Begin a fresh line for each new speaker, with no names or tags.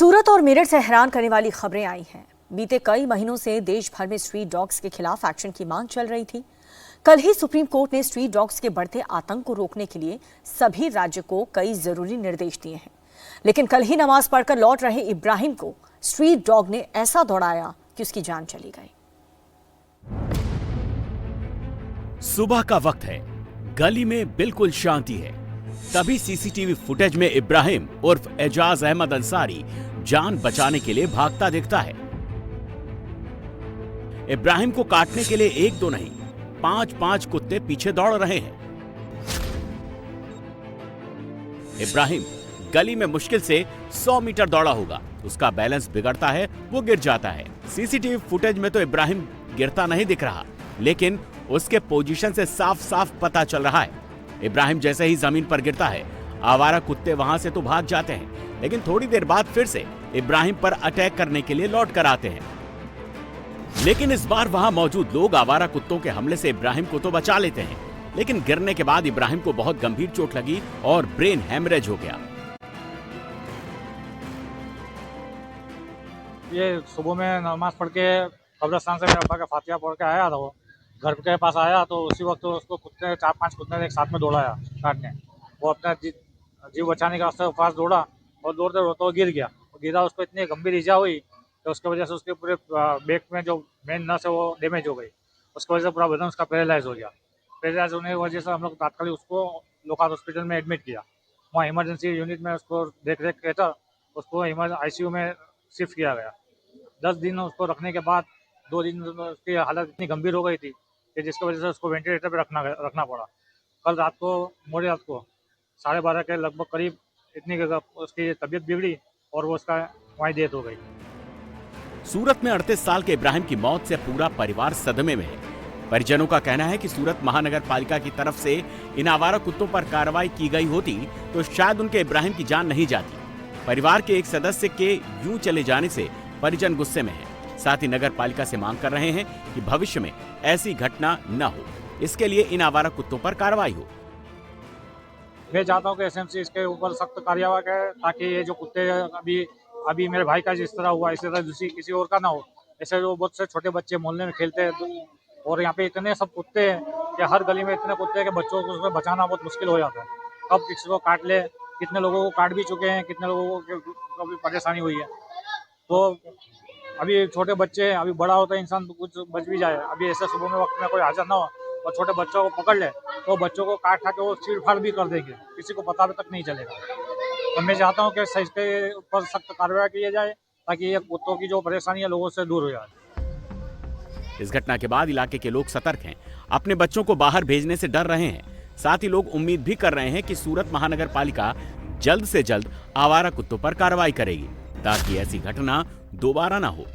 सूरत और मेरठ से हैरान करने वाली खबरें आई हैं। बीते कई महीनों से देश भर में स्ट्रीट डॉग्स के खिलाफ एक्शन की मांग चल रही थी। कल ही सुप्रीम कोर्ट ने स्ट्रीट डॉग्स के बढ़ते आतंक को रोकने के लिए सभी राज्य को कई जरूरी निर्देश दिए हैं। लेकिन कल ही नमाज पढ़कर लौट रहे इब्राहिम को स्ट्रीट डॉग ने ऐसा दौड़ाया कि उसकी जान चली गई।
सुबह का वक्त है, गली में बिल्कुल शांति है। तभी सीसीटीवी फुटेज में इब्राहिम उर्फ एजाज अहमद अंसारी जान बचाने के लिए भागता दिखता है। इब्राहिम को काटने के लिए एक दो नहीं 5-5 कुत्ते पीछे दौड़ रहे हैं। इब्राहिम गली में मुश्किल से 100 मीटर दौड़ा होगा। उसका बैलेंस बिगड़ता है, वो गिर जाता है। सीसीटीवी फुटेज में तो इब्राहिम गिरता नहीं दिख रहा, लेकिन उसके पोजीशन से साफ साफ पता चल रहा है। इब्राहिम जैसे ही जमीन पर गिरता है, आवारा कुत्ते वहां से तो भाग जाते हैं, लेकिन थोड़ी देर बाद फिर से इब्राहिम पर अटैक करने के लिए लौट कर आते हैं। लेकिन इस बार वहां मौजूद लोग आवारा कुत्तों के हमले से इब्राहिम को तो बचा लेते हैं, लेकिन गिरने के बाद इब्राहिम को बहुत गंभीर चोट लगी और ब्रेन हेमरेज हो गया।
ये सुबह में नमाज पढ़ के कब्रिस्तान से मेरे अब्बा का फातिहा पढ़ के आया था। वो घर के पास आया तो उसी वक्त उसको कुत्ते 4-5 कुत्ते ने एक साथ में दौड़ाया काटने। वो अपना जीव बचाने के वास्ते पास दौड़ा और दौड़ते दौड़ते वो गिर गया। गिरा, उसको इतनी गंभीर ईजा हुई तो उसकी वजह से उसके पूरे बैक में जो मेन नस है वो डैमेज हो गई। उसकी वजह से पूरा बदन उसका पैरालाइज हो गया। पैरालाइज होने की वजह से हम लोग तात्कालिक उसको लोकाल हॉस्पिटल में एडमिट किया। वहाँ इमरजेंसी यूनिट में उसको देख रेख के था, उसको ICU में शिफ्ट किया गया। 10 दिन उसको रखने के बाद 2 दिन उसकी हालत इतनी गंभीर हो गई थी कि जिसकी वजह से उसको वेंटिलेटर पे रखना पड़ा। कल रात को मोड़ी रात को 12:30 के लगभग करीब इतनी उसकी तबीयत बिगड़ी और वो उसका वहीं डेथ हो गई।
सूरत में 38 साल के इब्राहिम की मौत से पूरा परिवार सदमे में है। परिजनों का कहना है कि सूरत महानगर पालिका की तरफ से इन आवारा कुत्तों पर कार्रवाई की गई होती तो शायद उनके इब्राहिम की जान नहीं जाती। परिवार के एक सदस्य के यूं चले जाने से परिजन गुस्से में है। साथ ही नगर पालिका से मांग कर रहे हैं कि भविष्य में ऐसी घटना न हो, इसके लिए इन आवारा कुत्तों पर कार्रवाई हो।
मैं चाहता हूँ कि SMC इसके ऊपर सख्त कार्यवाही करे ताकि ये जो कुत्ते अभी मेरे भाई का जिस तरह हुआ इसी तरह दूसरी किसी और का ना हो। ऐसे जो बहुत से छोटे बच्चे मोहल्ले में खेलते हैं और यहाँ पे इतने सब कुत्ते हैं कि हर गली में इतने कुत्ते हैं कि बच्चों को उसमें बचाना बहुत मुश्किल हो जाता है। कब किसी को काट ले, कितने लोगों को काट भी चुके हैं, कितने लोगों को भी परेशानी हुई है। तो अभी छोटे बच्चे, अभी बड़ा होता है इंसान तो कुछ बच भी जाए। अभी ऐसे सुबह में वक्त में कोई हाजिर ना हो और छोटे बच्चों को पकड़ ले तो बच्चों को काट खा के वो चीड़-फाड़ भी कर देंगे, किसी को पता तक नहीं चलेगा। तो मैं चाहता हूँ कि इसके ऊपर सख्त कार्रवाई की जाए ताकि ये कुत्तों की जो परेशानी है लोगों से दूर हो जाए।
इस घटना के बाद इलाके के लोग सतर्क हैं, अपने बच्चों को बाहर भेजने से डर रहे हैं। साथ ही लोग उम्मीद भी कर रहे हैं कि सूरत महानगर पालिका जल्द से जल्द आवारा कुत्तों पर कार्रवाई करेगी ताकि ऐसी घटना दोबारा ना हो।